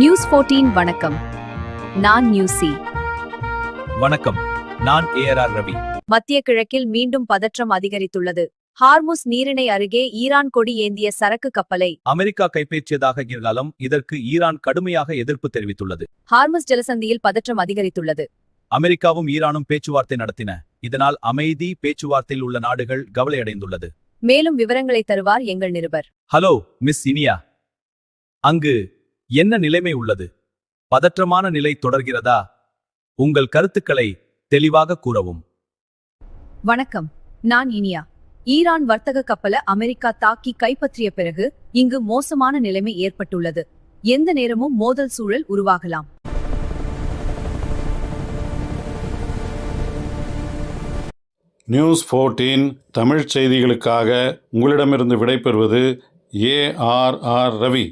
News 14 வணக்கம். நான் Nyusi. வணக்கம், நான் ஏஆர் ரவி. மத்திய கிழக்கில் மீண்டும் பதற்றம் அதிகரித்துள்ளது. ஹார்முஸ் நீரிணை அருகே ஈரான் கொடி ஏந்திய சரக்கு கப்பலை அமெரிக்கா கைப்பற்றியதாக இருந்தாலும் இதற்கு ஈரான் கடுமையாக எதிர்ப்பு தெரிவித்துள்ளது. ஹார்முஸ் ஜலசந்தியில் பதற்றம் அதிகரித்துள்ளது. அமெரிக்காவும் ஈரானும் பேச்சுவார்த்தை நடத்தின. இதனால் அமைதி பேச்சுவார்த்தையில் உள்ள நாடுகள் கவலையடைந்துள்ளது. மேலும் விவரங்களை தருவார் எங்கள் நிருபர். ஹலோ மிஸ் இனியா, அங்கு என்ன நிலைமை உள்ளது? பதற்றமான நிலை தொடர்கிறதா? உங்கள் கருத்துக்களை தெளிவாக கூறவும். வணக்கம், நான் இனியா. ஈரான் வர்த்தக கப்பலை அமெரிக்கா தாக்கி கைப்பற்றிய பிறகு இங்கு மோசமான நிலைமை ஏற்பட்டுள்ளது. எந்த நேரமும் மோதல் சூழல் உருவாகலாம். நியூஸ் 14 தமிழ் செய்திகளுக்காக உங்களிடமிருந்து விடைபெறுவது ஏஆர் ரவி.